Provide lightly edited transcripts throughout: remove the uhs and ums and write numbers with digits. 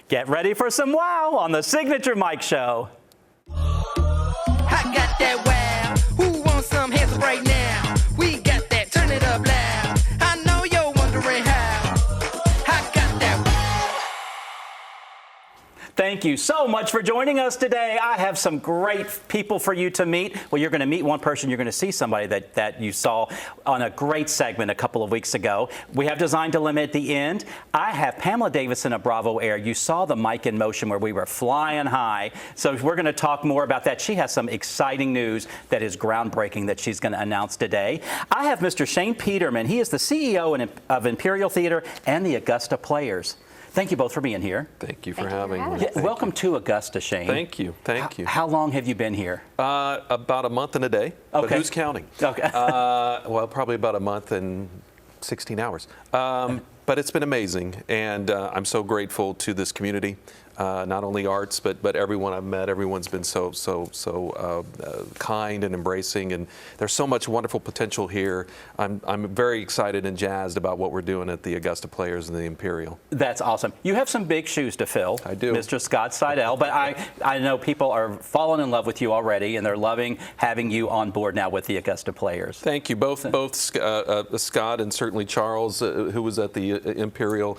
Get ready for some wow on the Signature Mike Show. I got that wow. Who wants some hands right now? We got that. Turn it up loud. I know you're wondering how. I got that wow. Thank you so much for joining us today. I have some great people for you to meet. Well, you're going to meet one person. You're going to see somebody that you saw on a great segment a couple of weeks ago. We have Design Dilemma at the end. I have Pamela Davison of Bravo Air. You saw the mic in motion where we were flying high. So we're going to talk more about that. She has some exciting news that is groundbreaking that she's going to announce today. I have Mr. Shane Peterman. He is the CEO of Imperial Theater and the Augusta Players. Thank you both for being here. Thank you for having me. Yeah, welcome to Augusta, Shane. Thank you. Thank you. How long have you been here? About a month and a day. But Okay. who's counting? Okay. Well, probably about a month and 16 hours. But it's been amazing, and I'm so grateful to this community. Not only arts, but everyone I've met. Everyone's been so kind and embracing, and there's so much wonderful potential here. I'm very excited and jazzed about what we're doing at the Augusta Players and the Imperial. That's awesome. You have some big shoes to fill. I do. Mr. Scott Seidel, but I know people are falling in love with you already, and they're loving having you on board now with the Augusta Players. Thank you. Both Scott and certainly Charles, who was at the Imperial.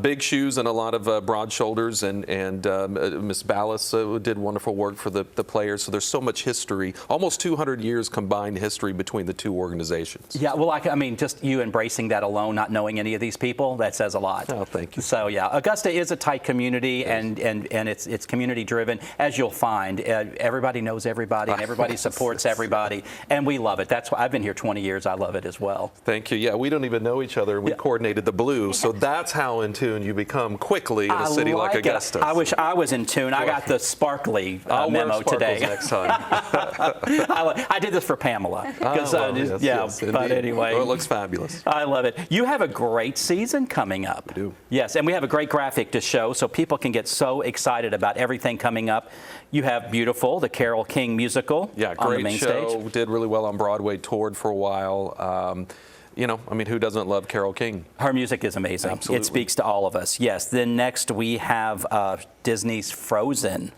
Big shoes and a lot of broad shoulders, and Miss Ballas did wonderful work for the players. So there's so much history, almost 200 years combined history between the two organizations. Yeah, well, I mean, just you embracing that alone, not knowing any of these people, that says a lot. Oh, thank you. So yeah, Augusta is a tight community, and it's community driven, as you'll find. Everybody knows everybody, and everybody supports everybody, and we love it. That's why I've been here 20 years. I love it as well. Thank you. Yeah, we don't even know each other. We coordinated the blue, so that's how in tune you become quickly in a city like Augusta. I wish I was in tune. I got the sparkly memo today. Next time. I did this for Pamela. Yes, but anyway. Oh, it looks fabulous. I love it. You have a great season coming up. We do. Yes, and we have a great graphic to show so people can get so excited about everything coming up. You have Beautiful, the Carole King musical Yeah, on the great main show. stage. Did really well on Broadway, toured for a while. You know, I mean, who doesn't love Carole King? Her music is amazing. Absolutely. It speaks to all of us. Yes. Then next we have Disney's Frozen.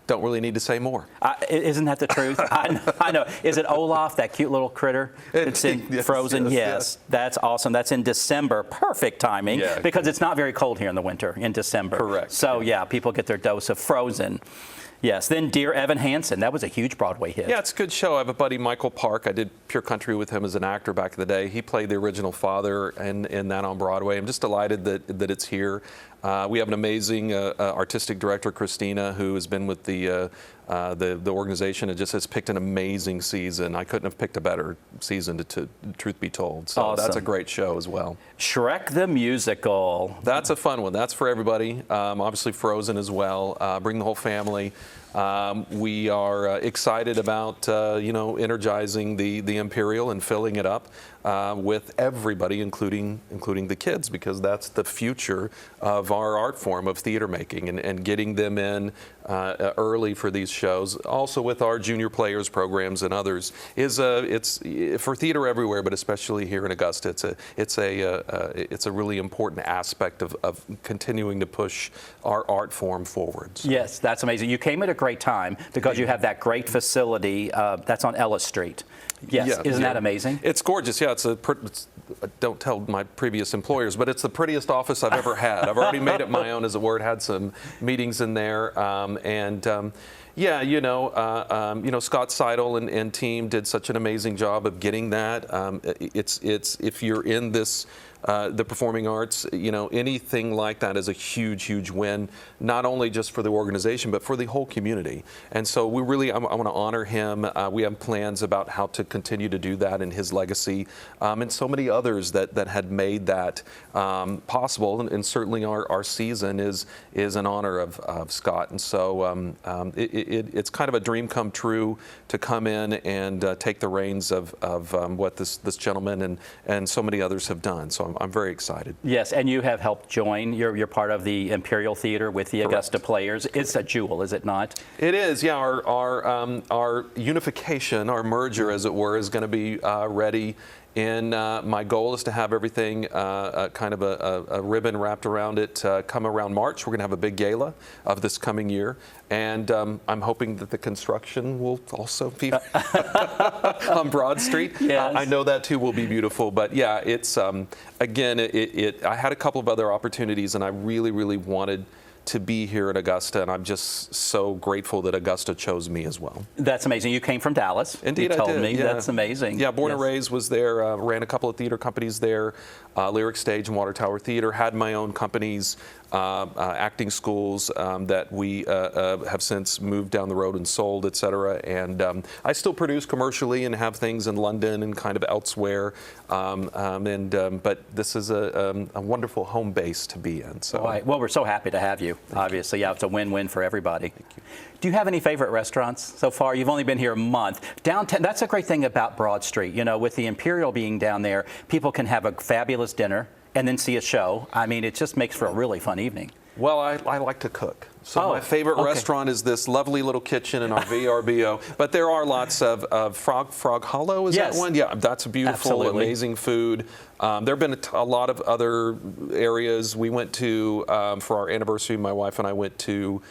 Don't really need to say more. Isn't that the truth? I know. Is it Olaf, that cute little critter that's in Yes, Frozen? yes. That's awesome. That's in December. Perfect timing because it's not very cold here in the winter in December. Correct. So yeah, people get their dose of Frozen. Yes. Then Dear Evan Hansen. That was a huge Broadway hit. Yeah, it's a good show. I have a buddy, Michael Park. I did Pure Country with him as an actor back in the day. He played the original father in that on Broadway. I'm just delighted that it's here. We have an amazing artistic director, Christina, who has been with the organization and just has picked an amazing season. I couldn't have picked a better season, to truth be told. So Awesome. That's a great show as well. Shrek the Musical. That's a fun one. That's for everybody. Obviously Frozen as well. Bring the whole family. We are excited about energizing the Imperial and filling it up with everybody, including the kids, because that's the future of our art form of theater making, and getting them in early for these shows. Also with our junior players programs and others is it's for theater everywhere, but especially here in Augusta. It's a really important aspect of continuing to push our art form forwards. Yes, that's amazing. You came at a great time because you have that great facility that's on Ellis Street. Yes, Yeah, isn't yeah. that amazing? It's gorgeous. Yeah, don't tell my previous employers, but it's the prettiest office I've ever had. I've already made it my own, as it were. Had some meetings in there, Scott Seidel and team did such an amazing job of getting that. It's if you're in this. The performing arts, anything like that is a huge win, not only just for the organization, but for the whole community. And so I want to honor him. We have plans about how to continue to do that in his legacy, and so many others that had made that possible. And certainly our season is in honor of Scott. And so it's kind of a dream come true to come in and take the reins of what this gentleman and so many others have done. So I'm very excited. Yes, and you have helped join. You're part of the Imperial Theater with the Augusta Players. It's a jewel, is it not? It is, yeah. Our unification, our merger, as it hardware is going to be ready. And my goal is to have everything kind of a ribbon wrapped around it come around March. We're going to have a big gala of this coming year. And I'm hoping that the construction will also be on Broad Street. Yes. I know that too will be beautiful. But yeah, it's, again, I had a couple of other opportunities, and I really, really wanted to be here at Augusta, and I'm just so grateful that Augusta chose me as well. That's amazing. You came from Dallas. Indeed, you told I did. me. Yeah. That's amazing. Yeah, born and Yes. raised, was there, ran a couple of theater companies there, Lyric Stage and Water Tower Theater, had my own companies, acting schools that we have since moved down the road and sold, et cetera. And I still produce commercially and have things in London and kind of elsewhere. But this is a wonderful home base to be in. So. Right. Well, we're so happy to have you, obviously. Yeah, it's a win-win for everybody. Thank you. Do you have any favorite restaurants so far? You've only been here a month. Downtown, that's a great thing about Broad Street. You know, with the Imperial being down there, people can have a fabulous dinner and then see a show. I mean, it just makes for a really fun evening. Well, I like to cook. So Oh, my favorite okay. restaurant is this lovely little kitchen in our VRBO. But there are lots of Frog Hollow, is Yes. that one? Yeah, that's beautiful, Absolutely. amazing food. There have been a lot of other areas. We went to, for our anniversary, my wife and I went to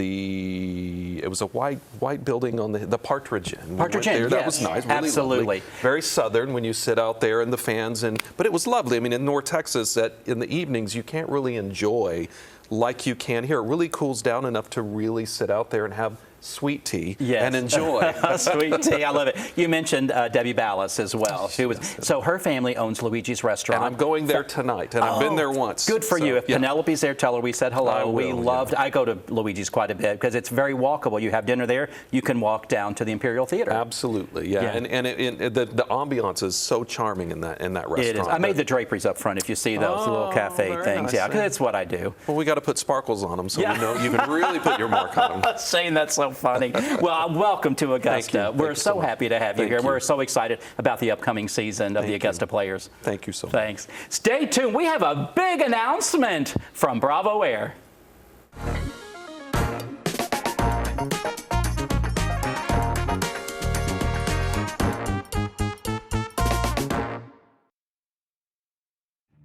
it was a white building on the Partridge Inn. We Partridge went Inn, there. That yes. was nice. Really Absolutely. lovely. Very southern when you sit out there in the fans, but it was lovely. I mean, in North Texas, in the evenings, you can't really enjoy like you can here. It really cools down enough to really sit out there and have sweet tea Yes. and enjoy. Sweet tea, I love it. You mentioned Debbie Ballas as well. She was so her family owns Luigi's Restaurant. And I'm going there tonight, and I've been there once. Good for So, you. If yeah. Penelope's there, tell her we said hello. I will, We yeah. loved. I go to Luigi's quite a bit because it's very walkable. You have dinner there. You can walk down to the Imperial Theater. Absolutely, yeah. Yeah. And the ambiance is so charming in that restaurant. It is. I made the draperies up front. If you see those little cafe very things, nice. yeah, because it's what I do. Well, we got to put sparkles on them so Yeah. we know you can really put your mark on them. Shane, that's so funny. Well, welcome to Augusta. Thank you. We're Thank you so so much. happy to have you Thank here. you. We're so excited about the upcoming season of the Augusta Players. Thank you so much. Thanks. Stay tuned. We have a big announcement from Bravo Air.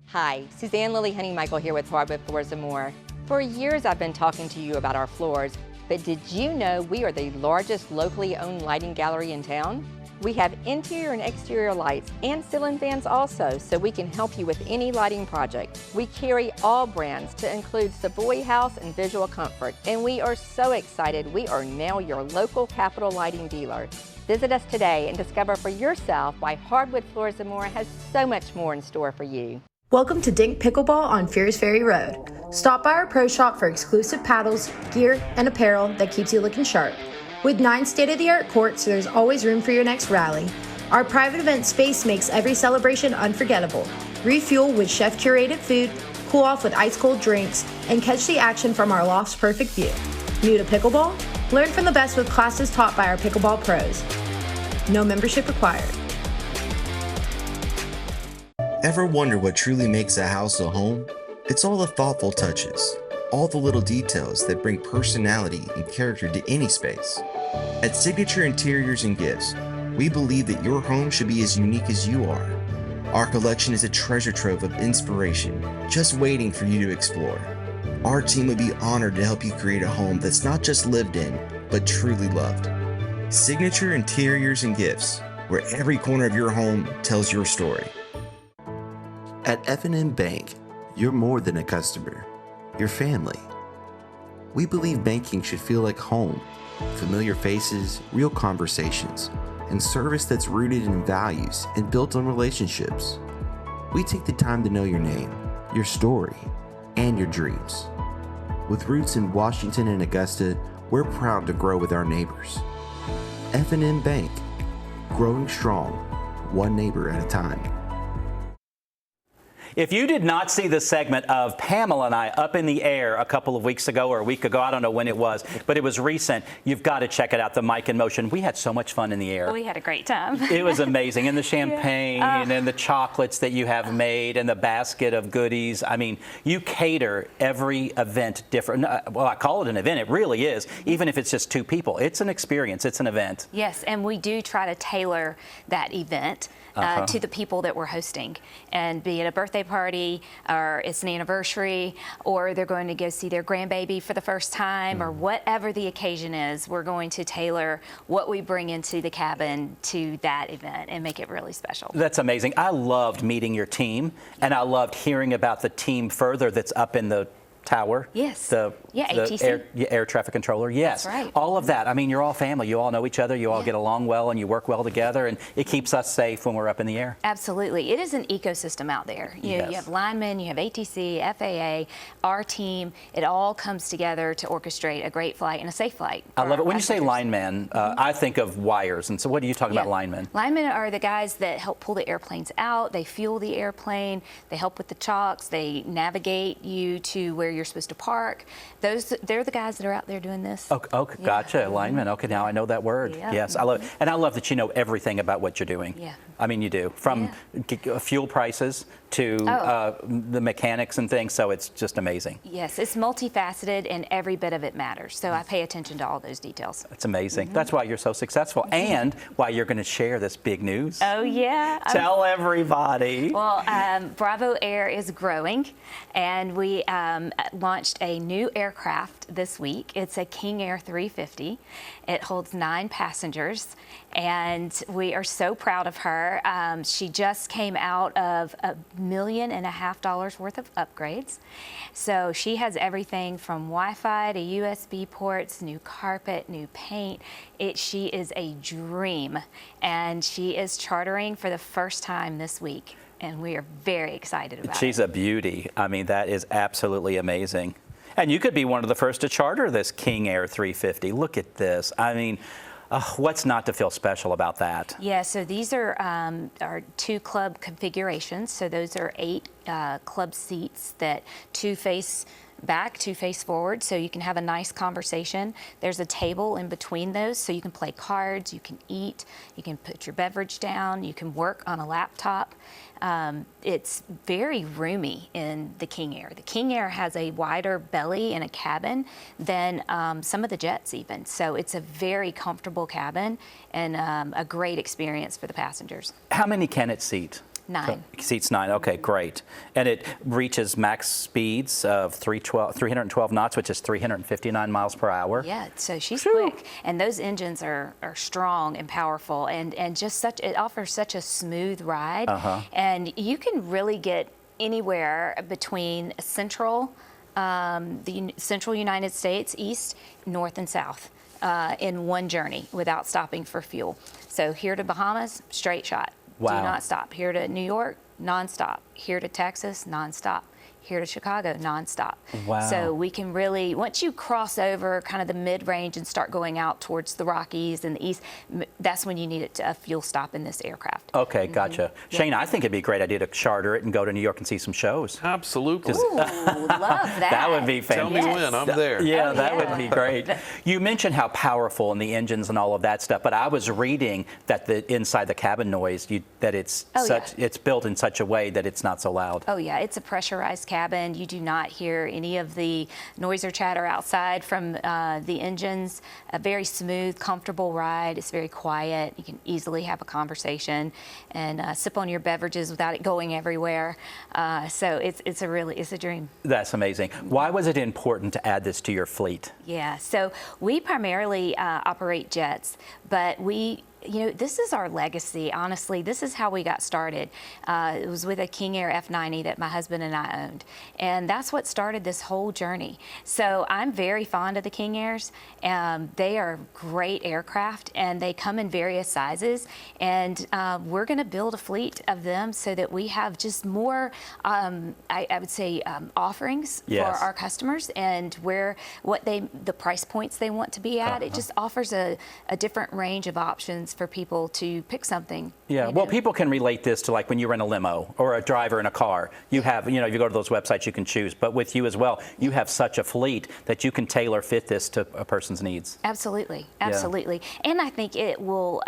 Hi, Suzanne Lily Honey-Michael here with Hardwood Floors & More. For years I've been talking to you about our floors, but did you know we are the largest locally owned lighting gallery in town? We have interior and exterior lights and ceiling fans also, so we can help you with any lighting project. We carry all brands to include Savoy House and Visual Comfort, and we are so excited we are now your local Capital Lighting dealer. Visit us today and discover for yourself why Hardwood Floors & More has so much more in store for you. Welcome to Dink Pickleball on Fears Ferry Road. Stop by our pro shop for exclusive paddles, gear, and apparel that keeps you looking sharp. With 9 state-of-the-art courts, there's always room for your next rally. Our private event space makes every celebration unforgettable. Refuel with chef-curated food, cool off with ice-cold drinks, and catch the action from our loft's perfect view. New to pickleball? Learn from the best with classes taught by our pickleball pros. No membership required. Ever wonder what truly makes a house a home? It's all the thoughtful touches, all the little details that bring personality and character to any space. At Signature Interiors and Gifts, we believe that your home should be as unique as you are. Our collection is a treasure trove of inspiration, just waiting for you to explore. Our team would be honored to help you create a home that's not just lived in, but truly loved. Signature Interiors and Gifts, where every corner of your home tells your story. At F&M Bank, you're more than a customer, you're family. We believe banking should feel like home, familiar faces, real conversations, and service that's rooted in values and built on relationships. We take the time to know your name, your story, and your dreams. With roots in Washington and Augusta, we're proud to grow with our neighbors. F&M Bank, growing strong, one neighbor at a time. If you did not see the segment of Pamela and I up in the air a couple of weeks ago or a week ago, I don't know when it was, but it was recent, you've got to check it out, the Mike in Motion. We had so much fun in the air. We had a great time. It was amazing. And the champagne and the chocolates that you have made and the basket of goodies. I mean, you cater every event different. Well, I call it an event. It really is. Even if it's just two people, it's an experience. It's an event. Yes, and we do try to tailor that event to the people that we're hosting. And be it a birthday party, or it's an anniversary, or they're going to go see their grandbaby for the first time, or whatever the occasion is, we're going to tailor what we bring into the cabin to that event and make it really special. That's amazing. I loved meeting your team, and I loved hearing about the team further that's up in the tower. Yes. The ATC. air traffic controller. Yes. That's right. All of that. I mean, you're all family. You all know each other. You all get along well, and you work well together, and it keeps us safe when we're up in the air. Absolutely. It is an ecosystem out there. You have linemen, you have ATC, FAA, our team. It all comes together to orchestrate a great flight and a safe flight. I love it. When you say passengers. linemen, I think of wires. And so what are you talking about, linemen? Linemen are the guys that help pull the airplanes out. They fuel the airplane. They help with the chocks. They navigate you to where you're supposed to park. They're the guys that are out there doing this. Okay, gotcha. Linemen. Okay, now I know that word. Yeah. Yes, I love it. And I love that you know everything about what you're doing. Yeah. I mean, you do. From fuel prices to the mechanics and things, so it's just amazing. Yes, it's multifaceted and every bit of it matters. So I pay attention to all those details. It's amazing. That's why you're so successful and why you're going to share this big news. Oh, yeah. Tell everybody. Well, Bravo Air is growing, and we launched a new aircraft this week. It's a King Air 350. It holds 9 passengers, and we are so proud of her. She just came out of $1.5 million worth of upgrades. So she has everything from Wi-Fi to USB ports, new carpet, new paint. She is a dream, and she is chartering for the first time this week. And we are very excited about it. She's a beauty. I mean, that is absolutely amazing. And you could be one of the first to charter this King Air 350. Look at this. I mean, what's not to feel special about that? Yeah, so these are our 2 club configurations. So those are 8 club seats that 2 face back, 2 face forward, so you can have a nice conversation. There's a table in between those, so you can play cards, you can eat, you can put your beverage down, you can work on a laptop. It's very roomy in the King Air. The King Air has a wider belly and a cabin than some of the jets even. So it's a very comfortable cabin and a great experience for the passengers. How many can it seat? 9. Seats 9. Okay, great. And it reaches max speeds of 312 knots, which is 359 miles per hour. Yeah, so she's quick, and those engines are strong and powerful, and just it offers such a smooth ride, and you can really get anywhere between central, the central United States, east, north, and south. In one journey without stopping for fuel. So here to Bahamas, straight shot. Wow. Do not stop. Here to New York, nonstop. Here to Texas, nonstop. Here to Chicago, nonstop. Wow. So we can really, once you cross over kind of the mid-range and start going out towards the Rockies and the east, that's when you need a fuel stop in this aircraft. Okay, gotcha. Shane, I think it'd be a great idea to charter it and go to New York and see some shows. Absolutely. Ooh, love that. That would be Tell fantastic. me when, I'm there. Yeah, Oh, that yeah. would be great. You mentioned how powerful and the engines and all of that stuff, but I was reading that the inside the cabin noise, that it's it's built in such a way that it's not so loud. Oh yeah, it's a pressurized cabin. You do not hear any of the noise or chatter outside from the engines. A very smooth, comfortable ride. It's very quiet. You can easily have a conversation and sip on your beverages without it going everywhere. So it's a dream. That's amazing. Why was it important to add this to your fleet? Yeah, so we primarily operate jets, but this is our legacy, honestly. This is how we got started. It was with a King Air F90 that my husband and I owned. And that's what started this whole journey. So I'm very fond of the King Airs. They are great aircraft, and they come in various sizes. And we're going to build a fleet of them so that we have just more, I would say, offerings for our customers and the price points they want to be at. It just offers a different range of options for people to pick something. Yeah, you well, know. people can relate this to like when you're in a limo or a driver in a car. You have, you know, if you go to those websites, you can choose. But with you as well, you have such a fleet that you can tailor fit this to a person's needs. Absolutely, absolutely. And I think it will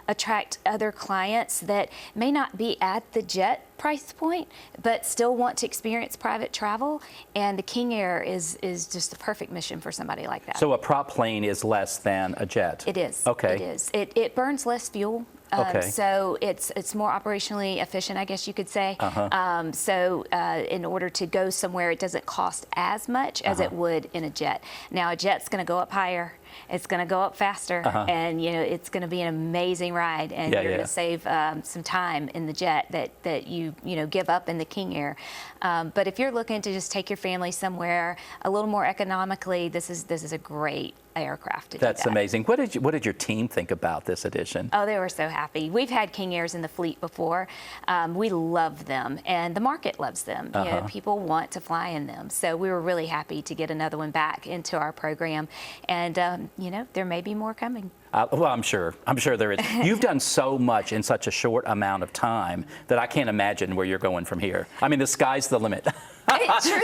attract other clients that may not be at the jet price point, but still want to experience private travel. And the King Air is just the perfect mission for somebody like that. So a prop plane is less than a jet? It is. Okay. It is. It burns less fuel. Okay. So it's more operationally efficient, I guess you could say. So in order to go somewhere, it doesn't cost as much as it would in a jet. Now, a jet's going to go up higher. It's going to go up faster, and you know it's going to be an amazing ride, and you're going to save some time in the jet that you give up in the King Air. But if you're looking to just take your family somewhere a little more economically, this is a great aircraft to do That's that. amazing. What did your team think about this edition? Oh, they were so happy. We've had King Airs in the fleet before. We love them, and the market loves them. You know, people want to fly in them. So we were really happy to get another one back into our program, and you know, there may be more coming. Well, I'm sure there is. You've done so much in such a short amount of time that I can't imagine where you're going from here. I mean, the sky's the limit.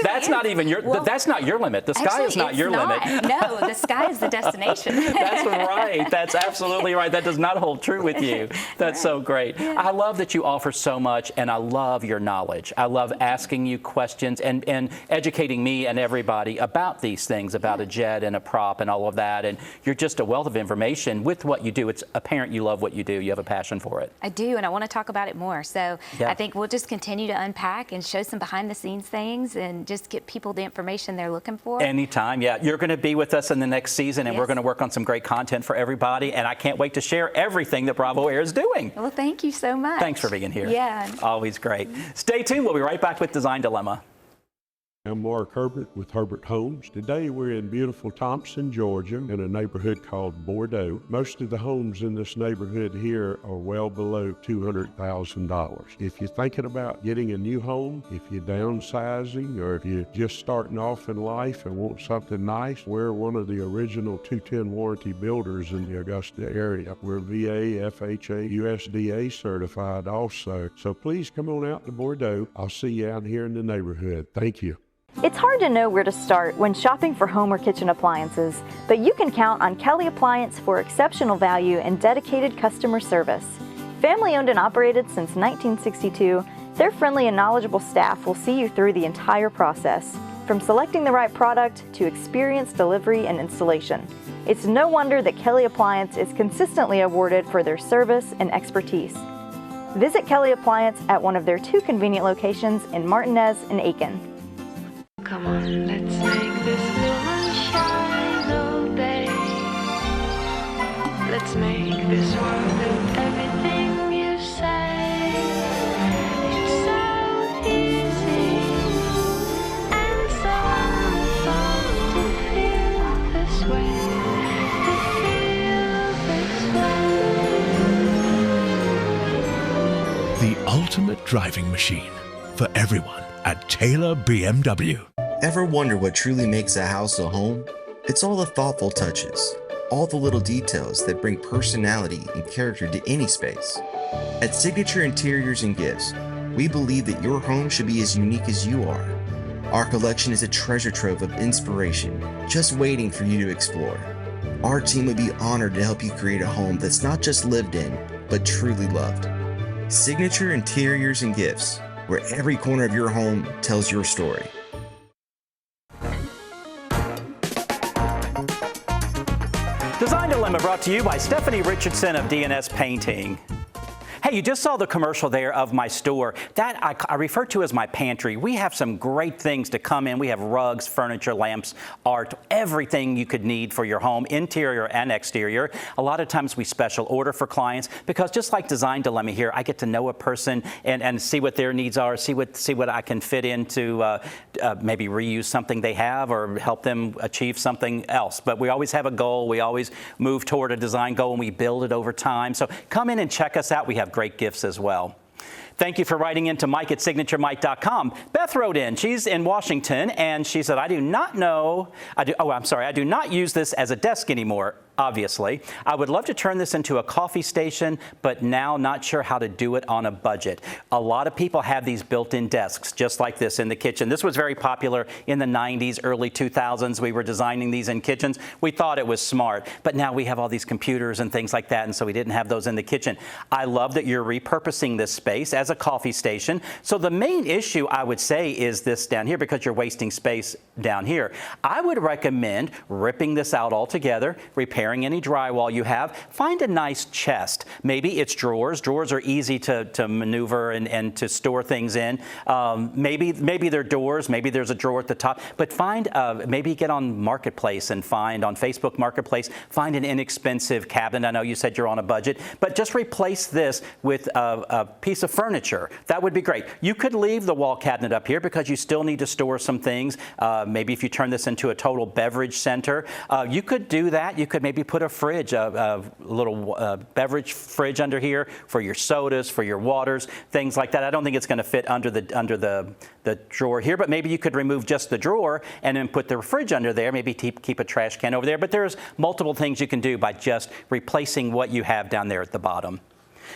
That's not even your. Well, that's not your limit. The sky actually, is not it's your limit. No, the sky is the destination. That's right. That's absolutely right. That does not hold true with you. That's so great. I love that you offer so much, and I love your knowledge. I love asking you questions and educating me and everybody about these things, about a jet and a prop and all of that. And you're just a wealth of information with what you do. It's apparent you love what you do. You have a passion for it. I do, and I want to talk about it more. So I think we'll just continue to unpack and show some behind-the-scenes things and just get people the information they're looking for. Anytime, yeah. You're going to be with us in the next season, and we're going to work on some great content for everybody. And I can't wait to share everything that Bravo Air is doing. Well, thank you so much. Thanks for being here. Yeah. Always great. Stay tuned. We'll be right back with Design Dilemma. I'm Mark Herbert with Herbert Homes. Today we're in beautiful Thompson, Georgia, in a neighborhood called Bordeaux. Most of the homes in this neighborhood here are well below $200,000. If you're thinking about getting a new home, if you're downsizing, or if you're just starting off in life and want something nice, we're one of the original 210 warranty builders in the Augusta area. We're VA, FHA, USDA certified also. So please come on out to Bordeaux. I'll see you out here in the neighborhood. Thank you. It's hard to know where to start when shopping for home or kitchen appliances, but you can count on Kelly Appliance for exceptional value and dedicated customer service. Family owned and operated since 1962, their friendly and knowledgeable staff will see you through the entire process, from selecting the right product to experienced delivery and installation. It's no wonder that Kelly Appliance is consistently awarded for their service and expertise. Visit Kelly Appliance at one of their 2 convenient locations in Martinez and Aiken. Come on, let's make this woman shine all day. Let's make this world with everything you say. It's so easy and so wonderful to feel this way. To feel this way. The ultimate driving machine for everyone at Taylor BMW. Ever wonder what truly makes a house a home? It's all the thoughtful touches, all the little details that bring personality and character to any space. At Signature Interiors and Gifts, we believe that your home should be as unique as you are. Our collection is a treasure trove of inspiration, just waiting for you to explore. Our team would be honored to help you create a home that's not just lived in, but truly loved. Signature Interiors and Gifts, where every corner of your home tells your story. Design Dilemma brought to you by Stephanie Richardson of DNS Painting. Hey, you just saw the commercial there of my store. That I refer to as my pantry. We have some great things to come in. We have rugs, furniture, lamps, art, everything you could need for your home, interior and exterior. A lot of times we special order for clients because just like Design Dilemma here, I get to know a person and see what their needs are, see what I can fit into, maybe reuse something they have or help them achieve something else. But we always have a goal. We always move toward a design goal and we build it over time. So come in and check us out. We have great gifts as well. Thank you for writing in to Mike at signaturemike.com. Beth wrote in. She's in Washington, and she said, I do not use this as a desk anymore. obviously. I would love to turn this into a coffee station, but now not sure how to do it on a budget. A lot of people have these built-in desks just like this in the kitchen. This was very popular in the 90s, early 2000s. We were designing these in kitchens. We thought it was smart, but now we have all these computers and things like that, and so we didn't have those in the kitchen. I love that you're repurposing this space as a coffee station. So the main issue, I would say, is this down here, because you're wasting space down here. I would recommend ripping this out altogether, repairing any drywall you have. Find a nice chest. Maybe it's drawers. Drawers are easy to maneuver and to store things in. Maybe they're doors. Maybe there's a drawer at the top. But find, maybe get on Marketplace and find, on Facebook Marketplace, find an inexpensive cabinet. I know you said you're on a budget, but just replace this with a piece of furniture. That would be great. You could leave the wall cabinet up here because you still need to store some things. Maybe if you turn this into a total beverage center, you could do that. You could maybe put a fridge, a little beverage fridge under here for your sodas, for your waters, things like that. I don't think it's going to fit under the drawer here, but maybe you could remove just the drawer and then put the fridge under there. Maybe keep a trash can over there. But there's multiple things you can do by just replacing what you have down there at the bottom.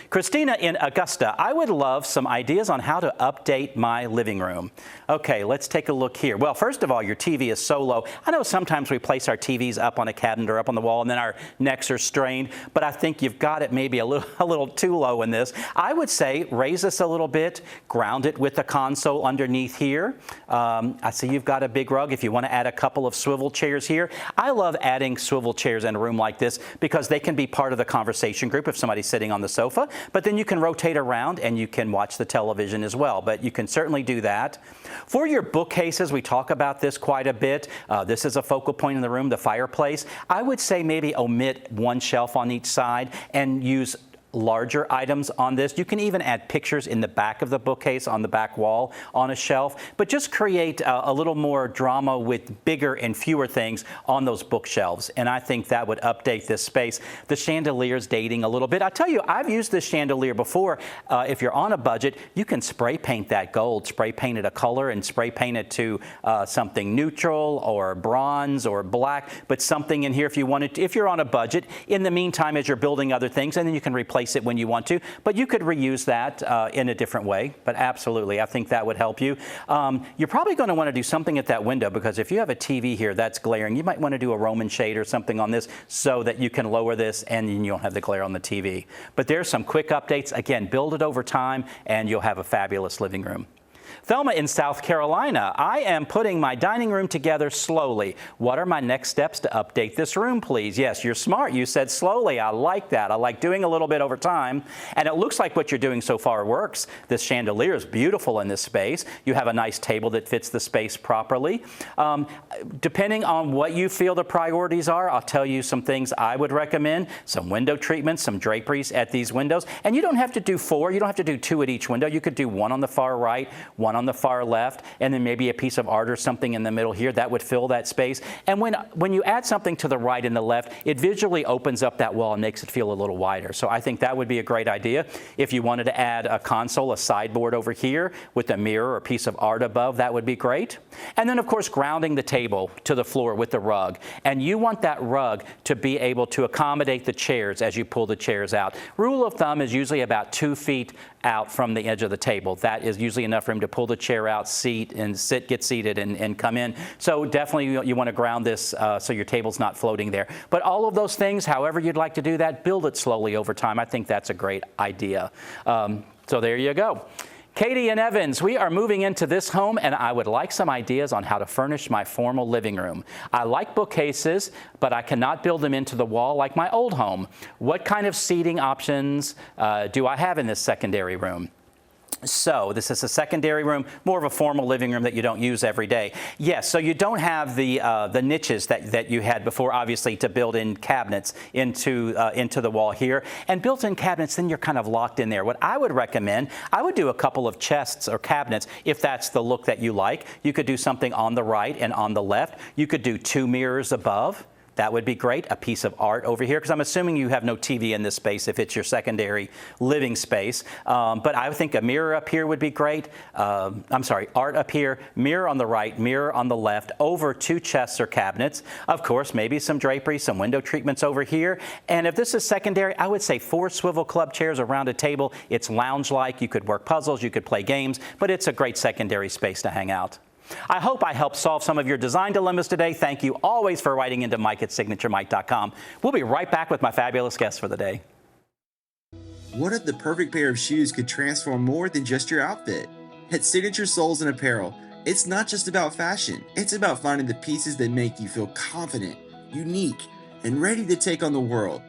Christina in Augusta, I would love some ideas on how to update my living room. Okay, let's take a look here. Well, first of all, your TV is so low. I know sometimes we place our TVs up on a cabinet or up on the wall and then our necks are strained, but I think you've got it maybe a little too low in this. I would say raise this a little bit, ground it with the console underneath here. I see you've got a big rug. If you want to add a couple of swivel chairs here, I love adding swivel chairs in a room like this because they can be part of the conversation group if somebody's sitting on the sofa. But then you can rotate around and you can watch the television as well. But you can certainly do that. For your bookcases, we talk about this quite a bit. This is a focal point in the room, the fireplace. I would say maybe omit one shelf on each side and use larger items on this. You can even add pictures in the back of the bookcase on the back wall on a shelf, but just create a little more drama with bigger and fewer things on those bookshelves. And I think that would update this space. The chandelier's dating a little bit. I tell you, I've used this chandelier before. If you're on a budget, you can spray paint that gold, spray paint it a color and spray paint it to something neutral or bronze or black, but something in here if you wanted to, if you're on a budget. In the meantime, as you're building other things, and then you can replace it when you want to, but you could reuse that in a different way. But absolutely, I think that would help you. You're probably going to want to do something at that window because if you have a TV here that's glaring, you might want to do a Roman shade or something on this so that you can lower this and you don't have the glare on the TV. But there's some quick updates. Again, build it over time and you'll have a fabulous living room. Thelma in South Carolina, I am putting my dining room together slowly. What are my next steps to update this room, please? Yes, you're smart. You said slowly. I like that. I like doing a little bit over time. And it looks like what you're doing so far works. This chandelier is beautiful in this space. You have a nice table that fits the space properly. Depending on what you feel the priorities are, I'll tell you some things I would recommend. Some window treatments, some draperies at these windows. And you don't have to do 4. You don't have to do 2 at each window. You could do 1 on the far right, 1 on the far left, and then maybe a piece of art or something in the middle here that would fill that space. And when you add something to the right and the left, it visually opens up that wall and makes it feel a little wider. So I think that would be a great idea. If you wanted to add a console, a sideboard over here with a mirror or a piece of art above, that would be great. And then of course grounding the table to the floor with the rug. And you want that rug to be able to accommodate the chairs as you pull the chairs out. Rule of thumb is usually about 2 feet out from the edge of the table. That is usually enough room to pull the chair out, get seated and come in. So definitely you want to ground this so your table's not floating there. But all of those things, however you'd like to do that, build it slowly over time. I think that's a great idea. So there you go. Katie and Evans, we are moving into this home and I would like some ideas on how to furnish my formal living room. I like bookcases, but I cannot build them into the wall like my old home. What kind of seating options do I have in this secondary room? So this is a secondary room, more of a formal living room that you don't use every day. Yes, so you don't have the niches that you had before, obviously, to build in cabinets into the wall here. And built-in cabinets, then you're kind of locked in there. What I would recommend, I would do a couple of chests or cabinets if that's the look that you like. You could do something on the right and on the left. You could do 2 mirrors above. That would be great. A piece of art over here, because I'm assuming you have no TV in this space if it's your secondary living space. But I would think a mirror up here would be great. I'm sorry, art up here, mirror on the right, mirror on the left, over 2 chests or cabinets. Of course, maybe some drapery, some window treatments over here. And if this is secondary, I would say 4 swivel club chairs around a table. It's lounge-like. You could work puzzles, you could play games, but it's a great secondary space to hang out. I hope I helped solve some of your design dilemmas today. Thank you always for writing into Mike@SignatureMike.com. We'll be right back with my fabulous guests for the day. What if the perfect pair of shoes could transform more than just your outfit? At Signature Soles and Apparel, it's not just about fashion. It's about finding the pieces that make you feel confident, unique, and ready to take on the world.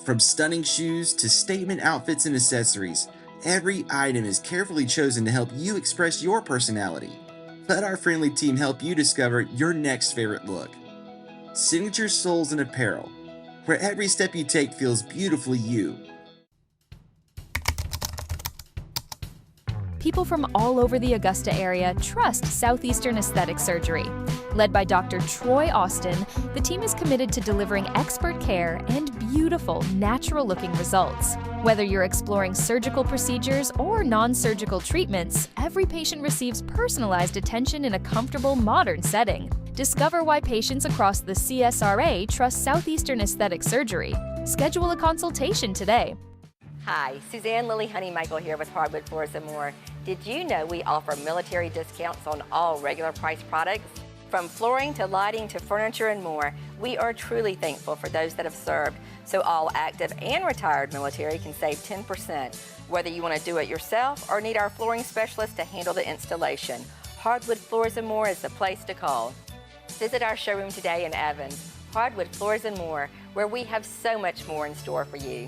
From stunning shoes to statement outfits and accessories, every item is carefully chosen to help you express your personality. Let our friendly team help you discover your next favorite look. Signature Soles and Apparel, where every step you take feels beautifully you. People from all over the Augusta area trust Southeastern Aesthetic Surgery. Led by Dr. Troy Austin, the team is committed to delivering expert care and beautiful, natural-looking results. Whether you're exploring surgical procedures or non-surgical treatments, every patient receives personalized attention in a comfortable, modern setting. Discover why patients across the CSRA trust Southeastern Aesthetic Surgery. Schedule a consultation today. Hi, Suzanne Lily Honeymichael here with Hardwood Floors & More. Did you know we offer military discounts on all regular price products? From flooring to lighting to furniture and more, we are truly thankful for those that have served, so all active and retired military can save 10%. Whether you want to do it yourself or need our flooring specialist to handle the installation, Hardwood Floors & More is the place to call. Visit our showroom today in Evans, Hardwood Floors & More, where we have so much more in store for you.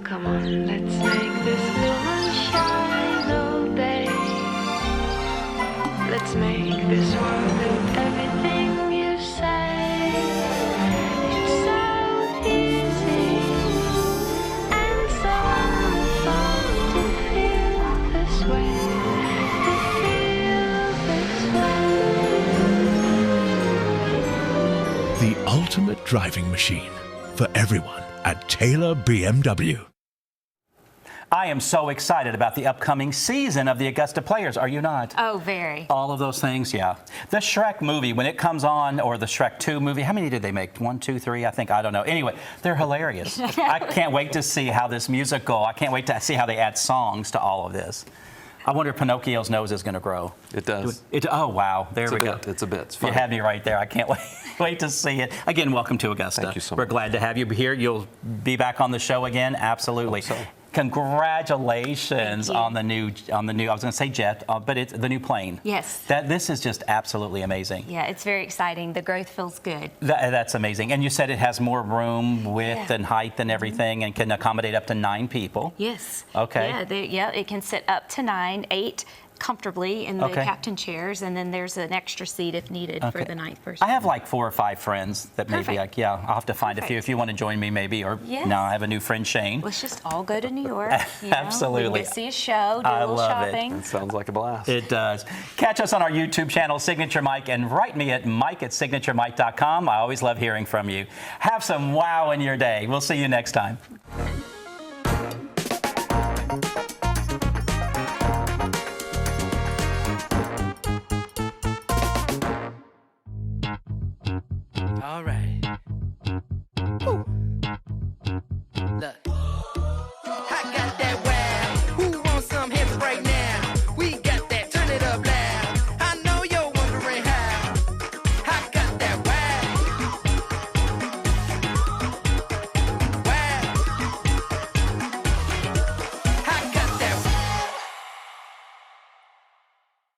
Come on, let's make this new one shine all day. Let's make this world with everything you say. It's so easy and so fun to feel this way. To feel this way. The ultimate driving machine for everyone at Taylor BMW. I am so excited about the upcoming season of the Augusta Players. Are you not? Oh, very. All of those things, yeah. The Shrek movie, when it comes on, or the Shrek 2 movie, how many did they make? 1, 2, 3, I think. I don't know. Anyway, they're hilarious. I can't wait to see how this musical, I can't wait to see how they add songs to all of this. I wonder if Pinocchio's nose is going to grow. It does. Oh, wow. There we go. It's a bit. It's fun. You had me right there. I can't wait to see it. Again, welcome to Augusta. Thank you so much. We're glad to have you here. You'll be back on the show again. Absolutely. Hope so. Congratulations on the new. I was going to say jet, but it's the new plane. Yes. This is just absolutely amazing. Yeah, it's very exciting. The growth feels good. That's amazing. And you said it has more room, width, and height and everything, and can accommodate up to 9 people. Yes. Okay. Yeah, it can sit up to 9, 8 comfortably in the captain chairs, and then there's an extra seat if needed for the 9th person. I have like 4 or 5 friends that maybe I'll have to find a few if you want to join me maybe, or now I have a new friend, Shane. Let's just all go to New York. Absolutely. We can see a show, do a little shopping. It sounds like a blast. It does. Catch us on our YouTube channel, Signature Mike, and write me at Mike@SignatureMike.com. I always love hearing from you. Have some wow in your day. We'll see you next time. All right. Woo. Look, I got